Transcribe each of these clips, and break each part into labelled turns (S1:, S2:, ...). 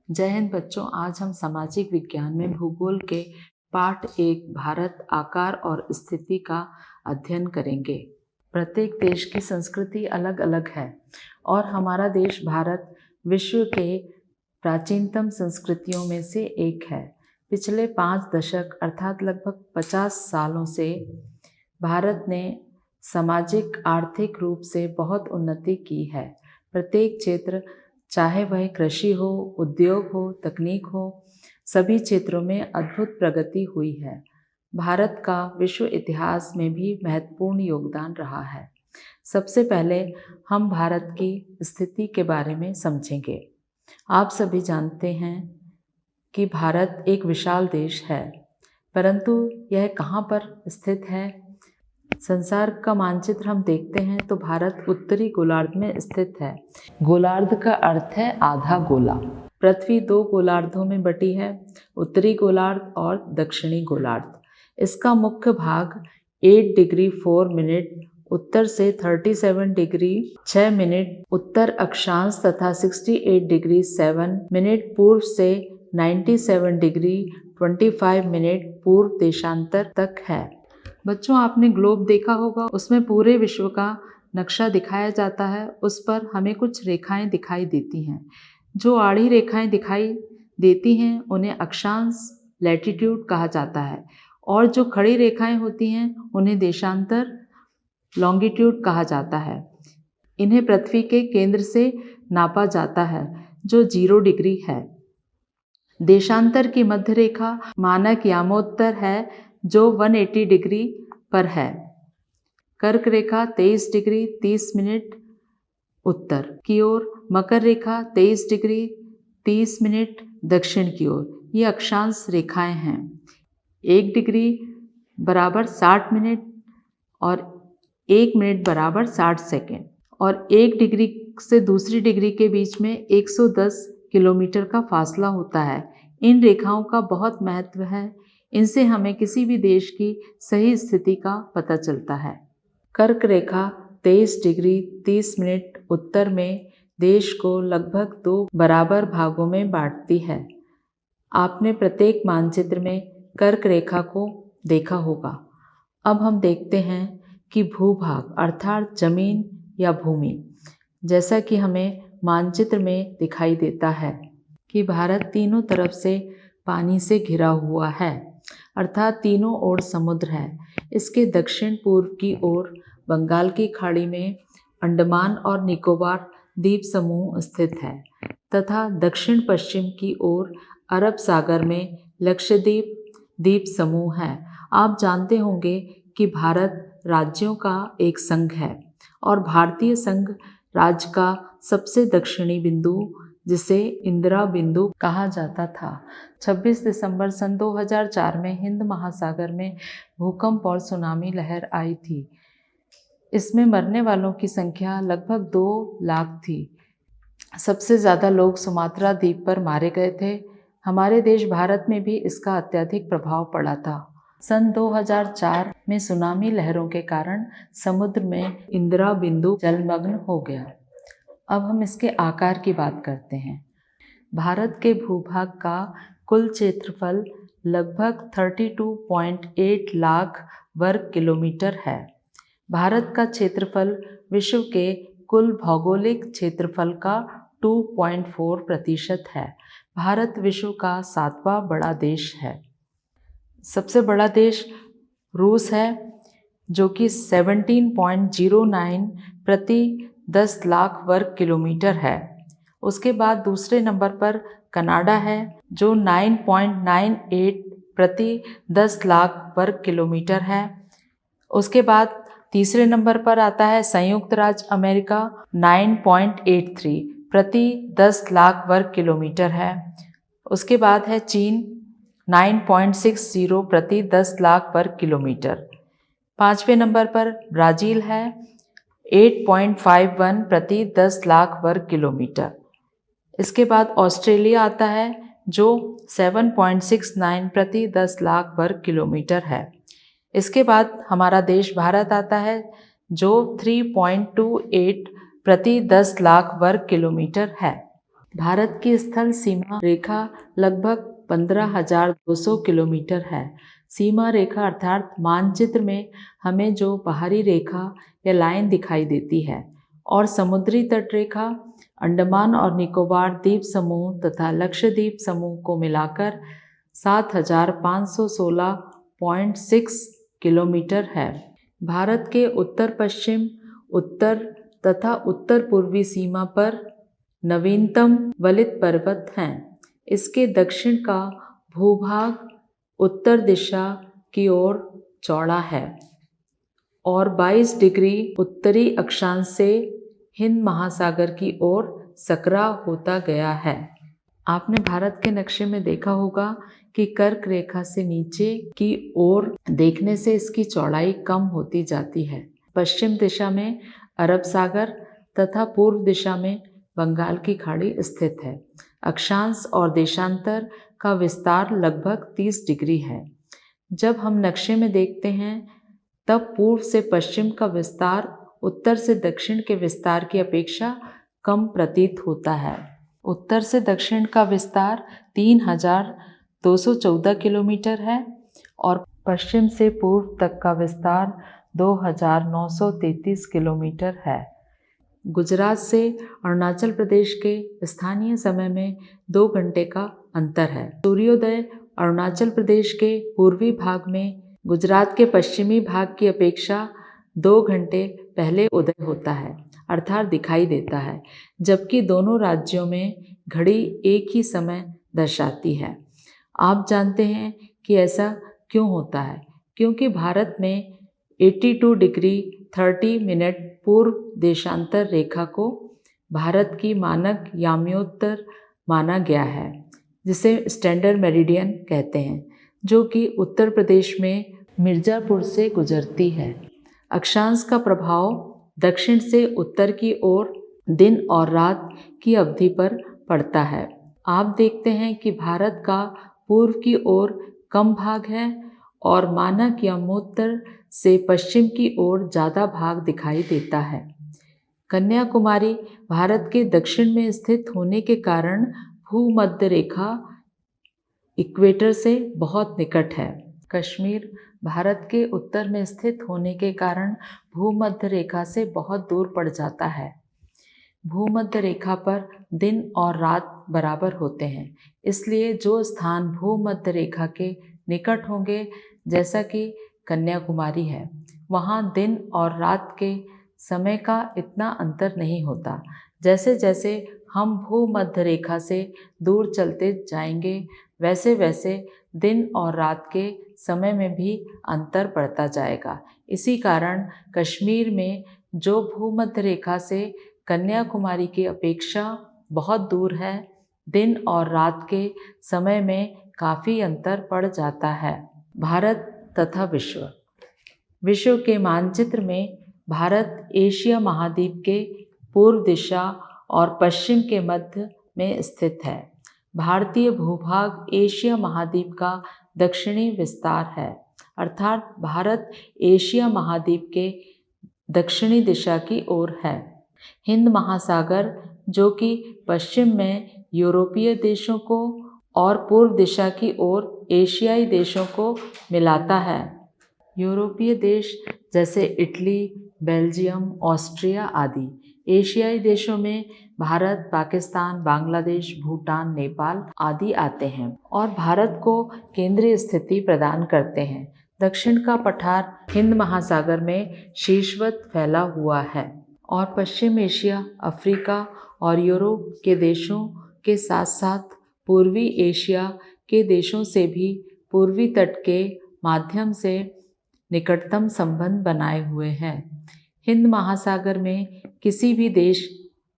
S1: जय हिंद बच्चों। आज हम सामाजिक विज्ञान में भूगोल के पाठ 1 भारत आकार और स्थिति का अध्ययन करेंगे। प्रत्येक देश की संस्कृति अलग अलग है और हमारा देश भारत विश्व के प्राचीनतम संस्कृतियों में से एक है। पिछले 5 दशक अर्थात लगभग 50 सालों से भारत ने सामाजिक आर्थिक रूप से बहुत उन्नति की है। प्रत्येक क्षेत्र, चाहे वह कृषि हो, उद्योग हो, तकनीक हो, सभी क्षेत्रों में अद्भुत प्रगति हुई है। भारत का विश्व इतिहास में भी महत्वपूर्ण योगदान रहा है। सबसे पहले हम भारत की स्थिति के बारे में समझेंगे। आप सभी जानते हैं कि भारत एक विशाल देश है, परंतु यह कहाँ पर स्थित है? संसार का मानचित्र हम देखते हैं तो भारत उत्तरी गोलार्ध में स्थित है। गोलार्ध का अर्थ है आधा गोला। पृथ्वी 2 गोलार्धों में बटी है, उत्तरी गोलार्ध और दक्षिणी गोलार्ध। इसका मुख्य भाग 8 डिग्री 4 मिनट उत्तर से 37 डिग्री 6 मिनट उत्तर अक्षांश तथा 68 डिग्री 7 मिनट पूर्व से 97 डिग्री 25 मिनट पूर्व देशांतर तक है। बच्चों, आपने ग्लोब देखा होगा, उसमें पूरे विश्व का नक्शा दिखाया जाता है। उस पर हमें कुछ रेखाएं दिखाई देती हैं। जो आड़ी रेखाएं दिखाई देती हैं उन्हें अक्षांश लैटिट्यूड कहा जाता है और जो खड़ी रेखाएं होती हैं उन्हें देशांतर लॉन्गिट्यूड कहा जाता है। इन्हें पृथ्वी के केंद्र से नापा जाता है जो 0 डिग्री है। देशांतर की मध्य रेखा मानक यामोत्तर है जो 180 डिग्री पर है। कर्क रेखा 23 डिग्री 30 मिनट उत्तर की ओर, मकर रेखा 23 डिग्री 30 मिनट दक्षिण की ओर। ये अक्षांश रेखाएं हैं। 1 डिग्री बराबर 60 मिनट और 1 मिनट बराबर 60 सेकेंड और 1 डिग्री से दूसरी डिग्री के बीच में 110 किलोमीटर का फासला होता है। इन रेखाओं का बहुत महत्व है। इनसे हमें किसी भी देश की सही स्थिति का पता चलता है। कर्क रेखा 23 डिग्री 30 मिनट उत्तर में देश को लगभग 2 बराबर भागों में बांटती है। आपने प्रत्येक मानचित्र में कर्क रेखा को देखा होगा। अब हम देखते हैं कि भूभाग अर्थात जमीन या भूमि, जैसा कि हमें मानचित्र में दिखाई देता है कि भारत तीनों तरफ से पानी से घिरा हुआ है, अर्थात तीनों ओर समुद्र है। इसके दक्षिण पूर्व की ओर बंगाल की खाड़ी में अंडमान और निकोबार द्वीप समूह स्थित है तथा दक्षिण पश्चिम की ओर अरब सागर में लक्षद्वीप द्वीप समूह है। आप जानते होंगे कि भारत राज्यों का एक संघ है और भारतीय संघ राज्य का सबसे दक्षिणी बिंदु, जिसे इंदिरा बिंदु कहा जाता था। 26 दिसंबर सन 2004 में हिंद महासागर में भूकंप और सुनामी लहर आई थी। इसमें मरने वालों की संख्या लगभग 2 लाख थी। सबसे ज़्यादा लोग सुमात्रा द्वीप पर मारे गए थे। हमारे देश भारत में भी इसका अत्यधिक प्रभाव पड़ा था। सन 2004 में सुनामी लहरों के कारण समुद्र में इंदिरा बिंदु जलमग्न हो गया। अब हम इसके आकार की बात करते हैं। भारत के भूभाग का कुल क्षेत्रफल लगभग 32.8 लाख वर्ग किलोमीटर है। भारत का क्षेत्रफल विश्व के कुल भौगोलिक क्षेत्रफल का 2.4% है। भारत विश्व का 7वां बड़ा देश है। सबसे बड़ा देश रूस है जो कि 17.09 प्रति 10 लाख वर्ग किलोमीटर है। उसके बाद दूसरे नंबर पर कनाडा है जो 9.98 प्रति 10 लाख वर्ग किलोमीटर है। उसके बाद तीसरे नंबर पर आता है संयुक्त राज्य अमेरिका, 9.83 प्रति 10 लाख वर्ग किलोमीटर है। उसके बाद है चीन, 9.60 प्रति 10 लाख वर्ग किलोमीटर। 5वें नंबर पर ब्राज़ील है, 8.51 प्रति 10 लाख वर्ग किलोमीटर। इसके बाद ऑस्ट्रेलिया आता है जो 7.69 प्रति 10 लाख वर्ग किलोमीटर है। इसके बाद हमारा देश भारत आता है जो 3.28 प्रति 10 लाख वर्ग किलोमीटर है। भारत की स्थल सीमा रेखा लगभग 15,200 किलोमीटर है। सीमा रेखा अर्थात मानचित्र में हमें जो बाहरी रेखा या लाइन दिखाई देती है, और समुद्री तट रेखा अंडमान और निकोबार द्वीप समूह तथा लक्षद्वीप समूह को मिलाकर 7,516.6 किलोमीटर है। भारत के उत्तर पश्चिम, उत्तर तथा उत्तर पूर्वी सीमा पर नवीनतम वलित पर्वत हैं। इसके दक्षिण का भूभाग उत्तर दिशा की ओर चौड़ा है और 22 डिग्री उत्तरी अक्षांश से हिंद महासागर की ओर सकरा होता गया है। आपने भारत के नक्शे में देखा होगा कि कर्क रेखा से नीचे की ओर देखने से इसकी चौड़ाई कम होती जाती है। पश्चिम दिशा में अरब सागर तथा पूर्व दिशा में बंगाल की खाड़ी स्थित है। अक्षांश और देशांतर का विस्तार लगभग 30 डिग्री है। जब हम नक्शे में देखते हैं तब पूर्व से पश्चिम का विस्तार उत्तर से दक्षिण के विस्तार की अपेक्षा कम प्रतीत होता है। उत्तर से दक्षिण का विस्तार 3,214 किलोमीटर है और पश्चिम से पूर्व तक का विस्तार 2,933 किलोमीटर है। गुजरात से अरुणाचल प्रदेश के स्थानीय समय में 2 घंटे का अंतर है। सूर्योदय अरुणाचल प्रदेश के पूर्वी भाग में गुजरात के पश्चिमी भाग की अपेक्षा 2 घंटे पहले उदय होता है अर्थात दिखाई देता है, जबकि दोनों राज्यों में घड़ी एक ही समय दर्शाती है। आप जानते हैं कि ऐसा क्यों होता है? क्योंकि भारत में 82 डिग्री 30 मिनट पूर्व देशांतर रेखा को भारत की मानक याम्योत्तर माना गया है, जिसे स्टैंडर्ड मेरिडियन कहते हैं, जो कि उत्तर प्रदेश में मिर्ज़ापुर से गुजरती है। अक्षांश का प्रभाव दक्षिण से उत्तर की ओर दिन और रात की अवधि पर पड़ता है। आप देखते हैं कि भारत का पूर्व की ओर कम भाग है और मानक यामोत्तर से पश्चिम की ओर ज़्यादा भाग दिखाई देता है। कन्याकुमारी भारत के दक्षिण में स्थित होने के कारण भूमध्य रेखा इक्वेटर से बहुत निकट है। कश्मीर भारत के उत्तर में स्थित होने के कारण भूमध्य रेखा से बहुत दूर पड़ जाता है। भूमध्य रेखा पर दिन और रात बराबर होते हैं, इसलिए जो स्थान भूमध्य रेखा के निकट होंगे, जैसा कि कन्याकुमारी है, वहाँ दिन और रात के समय का इतना अंतर नहीं होता। जैसे जैसे हम भूमध्य रेखा से दूर चलते जाएंगे, वैसे वैसे दिन और रात के समय में भी अंतर पड़ता जाएगा। इसी कारण कश्मीर में जो भूमध्य रेखा से कन्याकुमारी की अपेक्षा बहुत दूर है, दिन और रात के समय में काफ़ी अंतर पड़ जाता है। भारत तथा विश्व के मानचित्र में भारत एशिया महाद्वीप के पूर्व दिशा और पश्चिम के मध्य में स्थित है। भारतीय भूभाग एशिया महाद्वीप का दक्षिणी विस्तार है, अर्थात भारत एशिया महाद्वीप के दक्षिणी दिशा की ओर है। हिंद महासागर, जो कि पश्चिम में यूरोपीय देशों को और पूर्व दिशा की ओर एशियाई देशों को मिलाता है। यूरोपीय देश जैसे इटली, बेल्जियम, ऑस्ट्रिया आदि एशियाई देशों में भारत, पाकिस्तान, बांग्लादेश, भूटान, नेपाल आदि आते हैं और भारत को केंद्रीय स्थिति प्रदान करते हैं। दक्षिण का पठार हिंद महासागर में शीर्षवत फैला हुआ है और पश्चिम एशिया, अफ्रीका और यूरोप के देशों के साथ साथ पूर्वी एशिया के देशों से भी पूर्वी तट के माध्यम से निकटतम संबंध बनाए हुए हैं। हिंद महासागर में किसी भी देश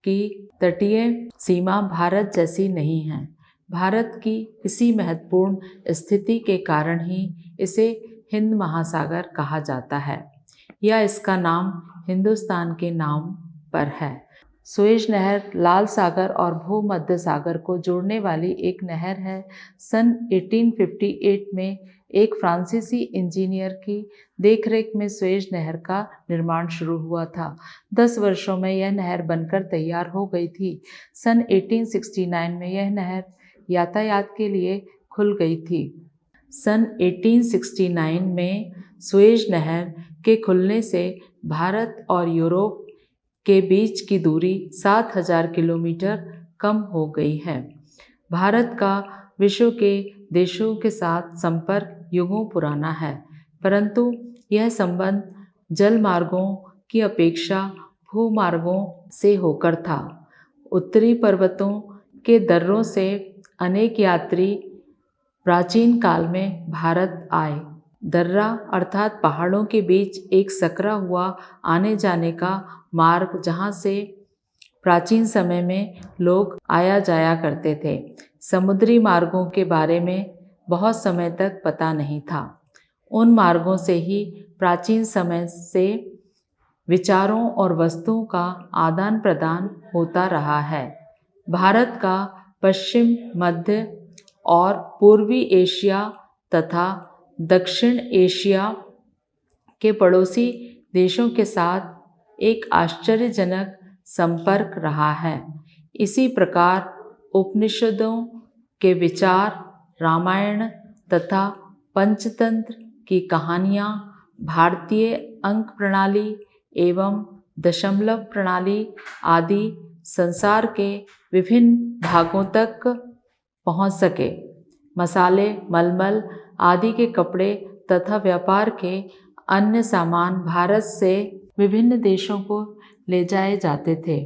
S1: की तटीय सीमा भारत जैसी नहीं है। भारत की इसी महत्वपूर्ण स्थिति के कारण ही इसे हिंद महासागर कहा जाता है, या इसका नाम हिंदुस्तान के नाम पर है। सुएज नहर लाल सागर और भूमध्य सागर को जोड़ने वाली एक नहर है। सन 1858 में एक फ्रांसीसी इंजीनियर की देखरेख में स्वेज नहर का निर्माण शुरू हुआ था। 10 वर्षों में यह नहर बनकर तैयार हो गई थी। सन 1869 में यह नहर यातायात के लिए खुल गई थी। सन 1869 में स्वेज नहर के खुलने से भारत और यूरोप के बीच की दूरी 7000 किलोमीटर कम हो गई है। भारत का विश्व के देशों के साथ संपर्क युगों पुराना है, परंतु यह संबंध जल मार्गों की अपेक्षा भूमार्गों से होकर था। उत्तरी पर्वतों के दर्रों से अनेक यात्री प्राचीन काल में भारत आए। दर्रा अर्थात पहाड़ों के बीच एक सकरा हुआ आने जाने का मार्ग, जहाँ से प्राचीन समय में लोग आया जाया करते थे। समुद्री मार्गों के बारे में बहुत समय तक पता नहीं था। उन मार्गों से ही प्राचीन समय से विचारों और वस्तुओं का आदान प्रदान होता रहा है। भारत का पश्चिम, मध्य और पूर्वी एशिया तथा दक्षिण एशिया के पड़ोसी देशों के साथ एक आश्चर्यजनक संपर्क रहा है। इसी प्रकार उपनिषदों के विचार, रामायण तथा पंचतंत्र की कहानियाँ, भारतीय अंक प्रणाली एवं दशमलव प्रणाली आदि संसार के विभिन्न भागों तक पहुँच सके। मसाले, मलमल आदि के कपड़े तथा व्यापार के अन्य सामान भारत से विभिन्न देशों को ले जाए जाते थे।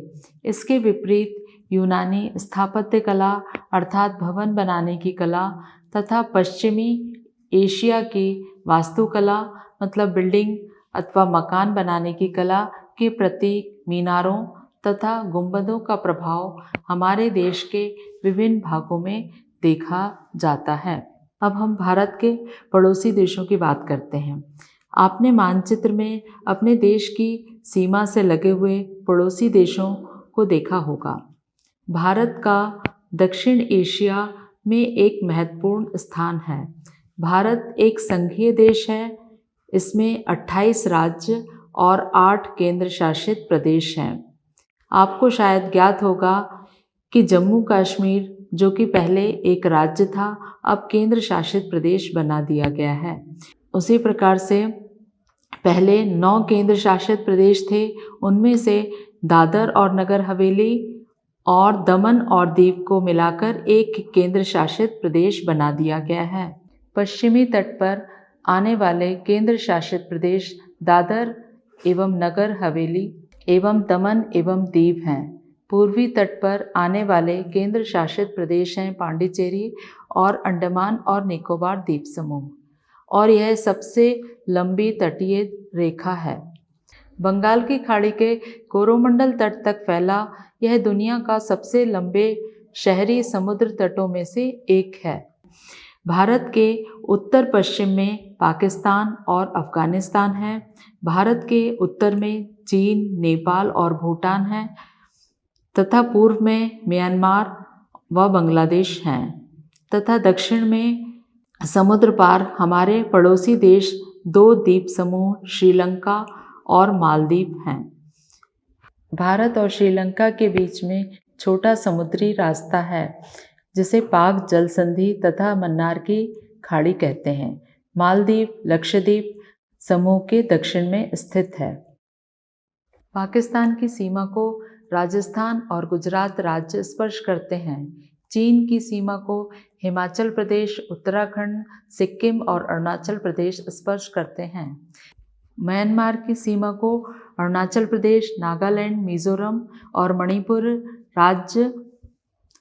S1: इसके विपरीत यूनानी स्थापत्य कला अर्थात भवन बनाने की कला तथा पश्चिमी एशिया की वास्तुकला मतलब बिल्डिंग अथवा मकान बनाने की कला के प्रतीक मीनारों तथा गुंबदों का प्रभाव हमारे देश के विभिन्न भागों में देखा जाता है। अब हम भारत के पड़ोसी देशों की बात करते हैं। आपने मानचित्र में अपने देश की सीमा से लगे हुए पड़ोसी देशों को देखा होगा। भारत का दक्षिण एशिया में एक महत्वपूर्ण स्थान है। भारत एक संघीय देश है। इसमें 28 राज्य और 8 केंद्र शासित प्रदेश हैं। आपको शायद ज्ञात होगा कि जम्मू कश्मीर, जो कि पहले एक राज्य था, अब केंद्र शासित प्रदेश बना दिया गया है। उसी प्रकार से पहले 9 केंद्र शासित प्रदेश थे। उनमें से दादर और नगर हवेली और दमन और दीव को मिलाकर एक केंद्र शासित प्रदेश बना दिया गया है। पश्चिमी तट पर आने वाले केंद्र शासित प्रदेश दादर एवं नगर हवेली एवं दमन एवं दीव हैं। पूर्वी तट पर आने वाले केंद्र शासित प्रदेश हैं पांडिचेरी और अंडमान और निकोबार द्वीप समूह, और यह सबसे लंबी तटीय रेखा है। बंगाल की खाड़ी के कोरोमंडल तट तक फैला यह दुनिया का सबसे लंबे शहरी समुद्र तटों में से एक है। भारत के उत्तर पश्चिम में पाकिस्तान और अफगानिस्तान है। भारत के उत्तर में चीन, नेपाल और भूटान है तथा पूर्व में म्यांमार व बांग्लादेश हैं तथा दक्षिण में समुद्र पार हमारे पड़ोसी देश 2 द्वीप समूह श्रीलंका और मालदीव हैं। भारत और श्रीलंका के बीच में छोटा समुद्री रास्ता है जिसे पाक जल संधि तथा मन्नार की खाड़ी कहते हैं। मालदीव लक्षद्वीप समूह के दक्षिण में स्थित है। पाकिस्तान की सीमा को राजस्थान और गुजरात राज्य स्पर्श करते हैं। चीन की सीमा को हिमाचल प्रदेश, उत्तराखंड, सिक्किम और अरुणाचल प्रदेश स्पर्श करते हैं। म्यांमार की सीमा को अरुणाचल प्रदेश, नागालैंड, मिजोरम और मणिपुर राज्य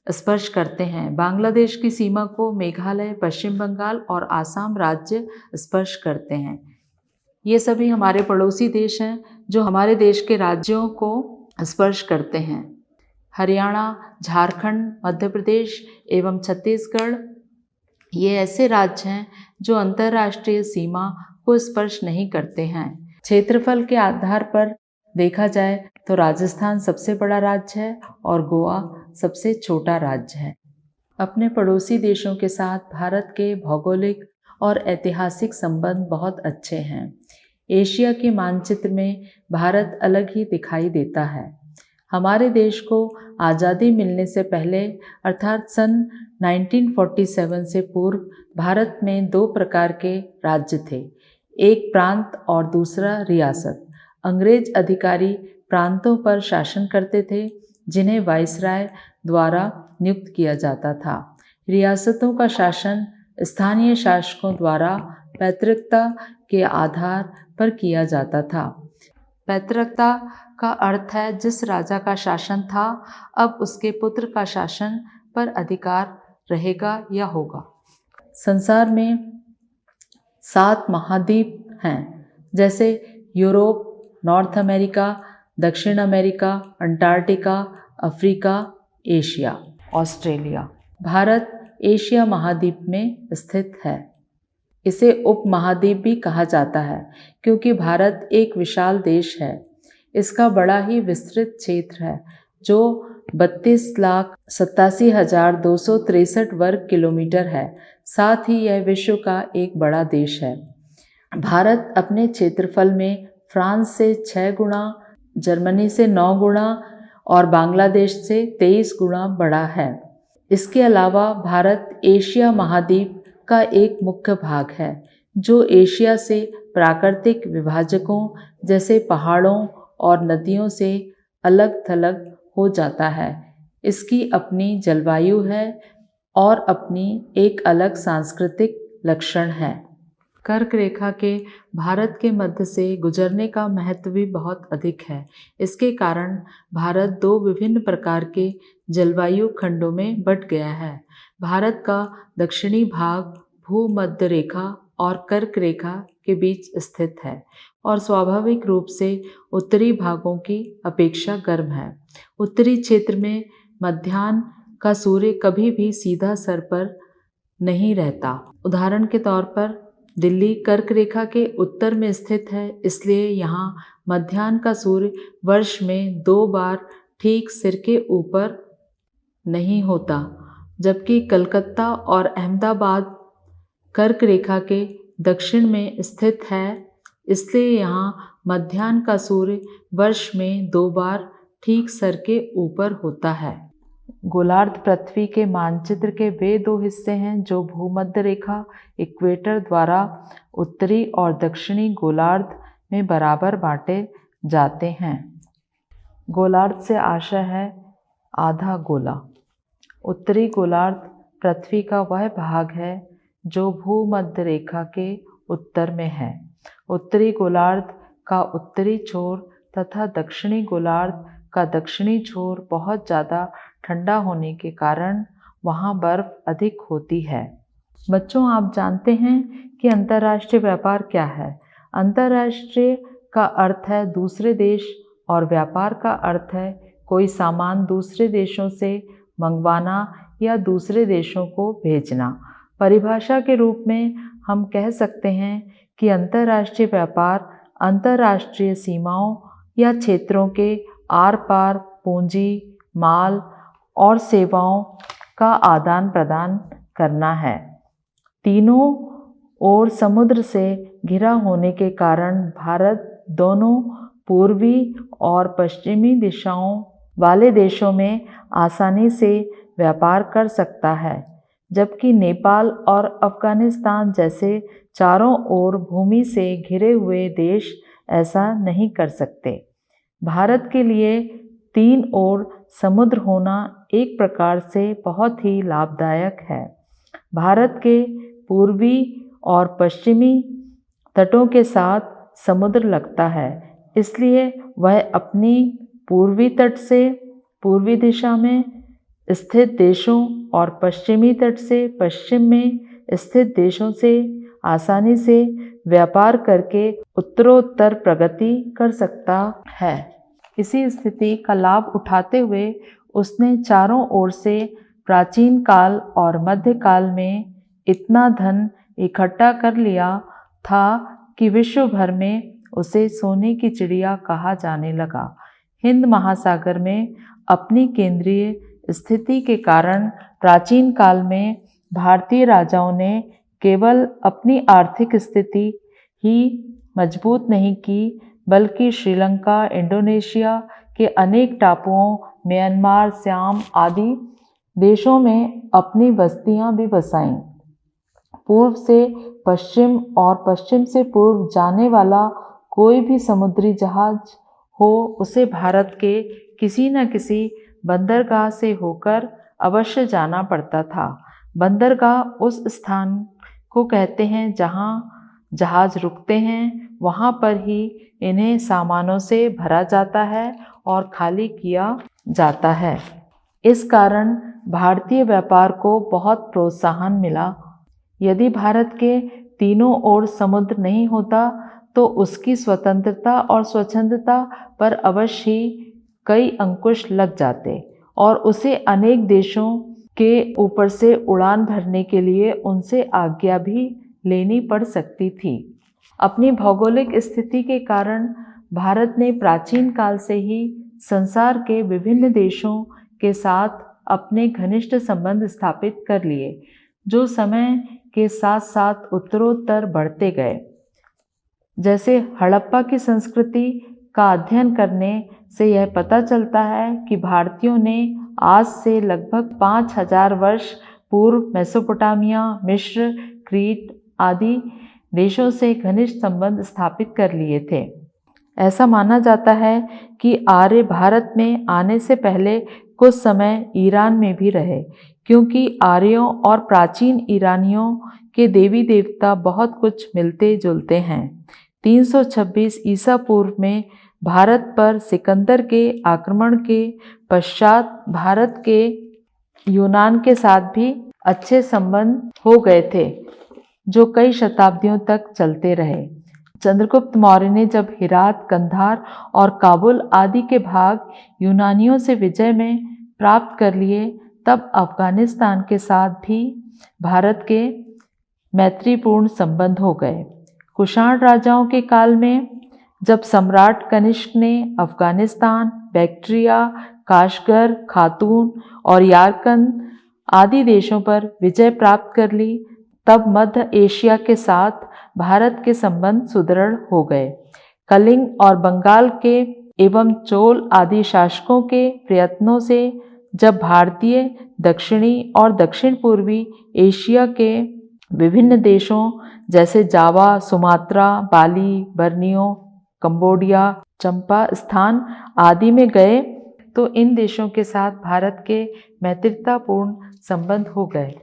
S1: स्पर्श करते हैं। बांग्लादेश की सीमा को मेघालय, पश्चिम बंगाल और आसाम राज्य स्पर्श करते हैं। ये सभी हमारे पड़ोसी देश हैं जो हमारे देश के राज्यों को स्पर्श करते हैं। हरियाणा, झारखंड, मध्य प्रदेश एवं छत्तीसगढ़ ये ऐसे राज्य हैं जो अंतर्राष्ट्रीय सीमा को स्पर्श नहीं करते हैं। क्षेत्रफल के आधार पर देखा जाए तो राजस्थान सबसे बड़ा राज्य है और गोवा सबसे छोटा राज्य है। अपने पड़ोसी देशों के साथ भारत के भौगोलिक और ऐतिहासिक संबंध बहुत अच्छे हैं। एशिया के मानचित्र में भारत अलग ही दिखाई देता है। हमारे देश को आज़ादी मिलने से पहले अर्थात सन 1947 से पूर्व भारत में दो प्रकार के राज्य थे, एक प्रांत और दूसरा रियासत। अंग्रेज अधिकारी प्रांतों पर शासन करते थे, जिन्हें वाइसराय द्वारा नियुक्त किया जाता था। रियासतों का शासन स्थानीय शासकों द्वारा पैतृकता के आधार पर किया जाता था। पैतृकता का अर्थ है जिस राजा का शासन था, अब उसके पुत्र का शासन पर अधिकार रहेगा या होगा। संसार में 7 महाद्वीप हैं, जैसे यूरोप, नॉर्थ अमेरिका, दक्षिण America, Antarctica, Africa, Asia, Australia. Bharat Asia महाद्वीप में स्थित है। इसे उपमहाद्वीप भी कहा जाता है क्योंकि भारत एक विशाल देश है। इसका बड़ा ही विस्तृत क्षेत्र है जो 32,87,263 वर्ग किलोमीटर है। साथ ही यह विश्व का एक बड़ा देश है। भारत अपने क्षेत्रफल में फ्रांस से 6 गुना, जर्मनी से 9 गुना और बांग्लादेश से 23 गुना बड़ा है। इसके अलावा भारत एशिया महाद्वीप का एक मुख्य भाग है जो एशिया से प्राकृतिक विभाजकों जैसे पहाड़ों और नदियों से अलग थलग हो जाता है। इसकी अपनी जलवायु है और अपनी एक अलग सांस्कृतिक लक्षण है। कर्क रेखा के भारत के मध्य से गुजरने का महत्व भी बहुत अधिक है। इसके कारण भारत 2 विभिन्न प्रकार के जलवायु खंडों में बंट गया है। भारत का दक्षिणी भाग भूमध्य रेखा और कर्क रेखा के बीच स्थित है और स्वाभाविक रूप से उत्तरी भागों की अपेक्षा गर्म है। उत्तरी क्षेत्र में मध्याह्न का सूर्य कभी भी सीधा सर पर नहीं रहता। उदाहरण के तौर पर दिल्ली कर्क रेखा के उत्तर में स्थित है, इसलिए यहाँ मध्याह्न का सूर्य वर्ष में 2 बार ठीक सिर के ऊपर नहीं होता, जबकि कलकत्ता और अहमदाबाद कर्क रेखा के दक्षिण में स्थित है, इसलिए यहाँ मध्याह्न का सूर्य वर्ष में 2 बार ठीक सर के ऊपर होता है। गोलार्ध पृथ्वी के मानचित्र के वे 2 हिस्से हैं जो भूमध्य रेखा इक्वेटर द्वारा उत्तरी और दक्षिणी गोलार्ध में बराबर बांटे जाते हैं। गोलार्ध से आशय है आधा गोला। उत्तरी गोलार्ध पृथ्वी का वह भाग है जो भूमध्य रेखा के उत्तर में है। उत्तरी गोलार्ध का उत्तरी छोर तथा दक्षिणी गोलार्ध का दक्षिणी छोर बहुत ज़्यादा ठंडा होने के कारण वहाँ बर्फ अधिक होती है। बच्चों, आप जानते हैं कि अंतर्राष्ट्रीय व्यापार क्या है? अंतर्राष्ट्रीय का अर्थ है दूसरे देश और व्यापार का अर्थ है कोई सामान दूसरे देशों से मंगवाना या दूसरे देशों को भेजना। परिभाषा के रूप में हम कह सकते हैं कि अंतर्राष्ट्रीय व्यापार अंतर्राष्ट्रीय सीमाओं या क्षेत्रों के आर पार पूंजी, माल और सेवाओं का आदान प्रदान करना है। तीनों ओर समुद्र से घिरा होने के कारण भारत दोनों पूर्वी और पश्चिमी दिशाओं वाले देशों में आसानी से व्यापार कर सकता है, जबकि नेपाल और अफगानिस्तान जैसे चारों ओर भूमि से घिरे हुए देश ऐसा नहीं कर सकते। भारत के लिए 3 ओर समुद्र होना एक प्रकार से बहुत ही लाभदायक है। भारत के पूर्वी और पश्चिमी तटों के साथ समुद्र लगता है, इसलिए वह अपनी पूर्वी तट से पूर्वी दिशा में स्थित देशों और पश्चिमी तट से पश्चिम में स्थित देशों से आसानी से व्यापार करके उत्तरोत्तर प्रगति कर सकता है। इसी स्थिति का लाभ उठाते हुए उसने चारों ओर से प्राचीन काल और मध्यकाल में इतना धन इकट्ठा कर लिया था कि विश्व भर में उसे सोने की चिड़िया कहा जाने लगा। हिंद महासागर में अपनी केंद्रीय स्थिति के कारण प्राचीन काल में भारतीय राजाओं ने केवल अपनी आर्थिक स्थिति ही मजबूत नहीं की, बल्कि श्रीलंका, इंडोनेशिया के अनेक टापुओं, म्यांमार, सियाम आदि देशों में अपनी बस्तियां भी बसाईं। पूर्व से पश्चिम और पश्चिम से पूर्व जाने वाला कोई भी समुद्री जहाज हो, उसे भारत के किसी न किसी बंदरगाह से होकर अवश्य जाना पड़ता था। बंदरगाह उस स्थान को कहते हैं जहां जहाज रुकते हैं, वहां पर ही इन्हें सामानों से भरा जाता है और खाली किया जाता है। इस कारण भारतीय व्यापार को बहुत प्रोत्साहन मिला। यदि भारत के तीनों ओर समुद्र नहीं होता तो उसकी स्वतंत्रता और स्वच्छंदता पर अवश्य ही कई अंकुश लग जाते और उसे अनेक देशों के ऊपर से उड़ान भरने के लिए उनसे आज्ञा भी लेनी पड़ सकती थी। अपनी भौगोलिक स्थिति के कारण भारत ने प्राचीन काल से ही संसार के विभिन्न देशों के साथ अपने घनिष्ठ संबंध स्थापित कर लिए, जो समय के साथ साथ उत्तरोत्तर बढ़ते गए। जैसे हड़प्पा की संस्कृति का अध्ययन करने से यह पता चलता है कि भारतीयों ने आज से लगभग 5000 वर्ष पूर्व मेसोपोटामिया, मिस्र, क्रीट आदि देशों से घनिष्ठ संबंध स्थापित कर लिए थे। ऐसा माना जाता है कि आर्य भारत में आने से पहले कुछ समय ईरान में भी रहे, क्योंकि आर्यों और प्राचीन ईरानियों के देवी देवता बहुत कुछ मिलते जुलते हैं। 326 ईसा पूर्व में भारत पर सिकंदर के आक्रमण के पश्चात भारत के यूनान के साथ भी अच्छे संबंध हो गए थे, जो कई शताब्दियों तक चलते रहे। चंद्रगुप्त मौर्य ने जब हिरात, कंधार और काबुल आदि के भाग यूनानियों से विजय में प्राप्त कर लिए, तब अफगानिस्तान के साथ भी भारत के मैत्रीपूर्ण संबंध हो गए। कुषाण राजाओं के काल में जब सम्राट कनिष्क ने अफगानिस्तान, बैक्ट्रिया, काशगर, खातून और यारकंद आदि देशों पर विजय प्राप्त कर ली, तब मध्य एशिया के साथ भारत के संबंध सुदृढ़ हो गए। कलिंग और बंगाल के एवं चोल आदि शासकों के प्रयत्नों से जब भारतीय दक्षिणी और दक्षिण पूर्वी एशिया के विभिन्न देशों जैसे जावा, सुमात्रा, बाली, बर्नियो, कंबोडिया, चंपास्थान आदि में गए, तो इन देशों के साथ भारत के मैत्रीतापूर्ण संबंध हो गए।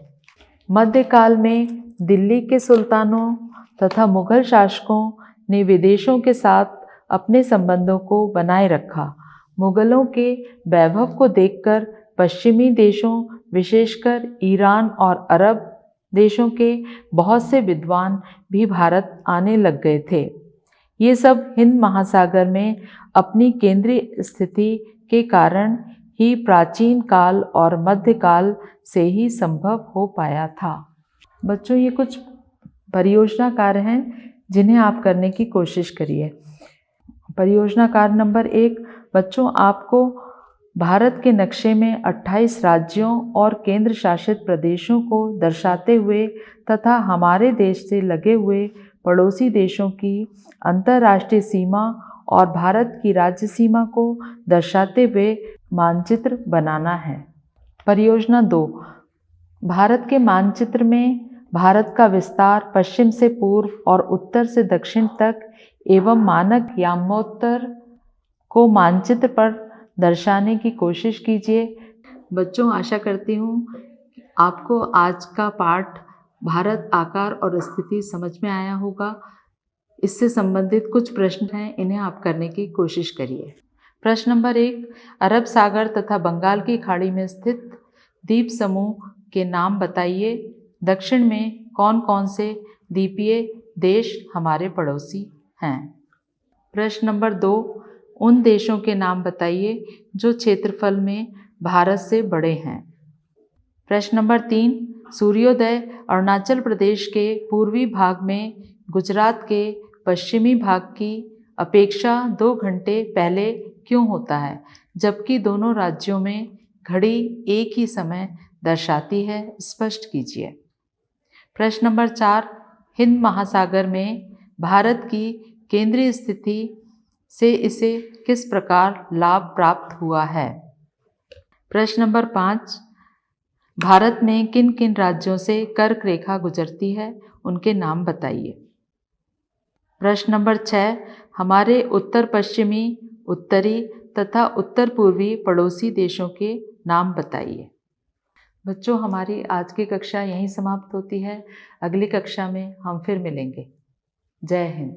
S1: मध्यकाल में दिल्ली के सुल्तानों तथा मुगल शासकों ने विदेशों के साथ अपने संबंधों को बनाए रखा। मुगलों के वैभव को देखकर पश्चिमी देशों, विशेषकर ईरान और अरब देशों के बहुत से विद्वान भी भारत आने लग गए थे। ये सब हिंद महासागर में अपनी केंद्रीय स्थिति के कारण ही प्राचीन काल और मध्यकाल से ही संभव हो पाया था। बच्चों, ये कुछ परियोजना कार्य हैं जिन्हें आप करने की कोशिश करिए। परियोजना कार्य नंबर 1, बच्चों आपको भारत के नक्शे में 28 राज्यों और केंद्र शासित प्रदेशों को दर्शाते हुए तथा हमारे देश से लगे हुए पड़ोसी देशों की अंतर्राष्ट्रीय सीमा और भारत की राज्य सीमा को दर्शाते हुए मानचित्र बनाना है। परियोजना 2, भारत के मानचित्र में भारत का विस्तार पश्चिम से पूर्व और उत्तर से दक्षिण तक एवं मानक यामोत्तर को मानचित्र पर दर्शाने की कोशिश कीजिए। बच्चों, आशा करती हूँ आपको आज का पाठ भारत आकार और स्थिति समझ में आया होगा। इससे संबंधित कुछ प्रश्न हैं, इन्हें आप करने की कोशिश करिए। प्रश्न नंबर 1, अरब सागर तथा बंगाल की खाड़ी में स्थित द्वीप समूह के नाम बताइए। दक्षिण में कौन कौन से द्वीपीय देश हमारे पड़ोसी हैं। प्रश्न नंबर 2, उन देशों के नाम बताइए जो क्षेत्रफल में भारत से बड़े हैं। प्रश्न नंबर 3, सूर्योदय अरुणाचल प्रदेश के पूर्वी भाग में गुजरात के पश्चिमी भाग की अपेक्षा 2 घंटे पहले क्यों होता है, जबकि दोनों राज्यों में घड़ी एक ही समय दर्शाती है? स्पष्ट कीजिए। प्रश्न नंबर 4, हिंद महासागर में भारत की केंद्रीय स्थिति से इसे किस प्रकार लाभ प्राप्त हुआ है। प्रश्न नंबर 5, भारत में किन किन राज्यों से कर्क रेखा गुजरती है, उनके नाम बताइए। प्रश्न नंबर 6, हमारे उत्तर पश्चिमी, उत्तरी तथा उत्तर पूर्वी पड़ोसी देशों के नाम बताइए। बच्चों, हमारी आज की कक्षा यहीं समाप्त होती है। अगली कक्षा में हम फिर मिलेंगे। जय हिंद।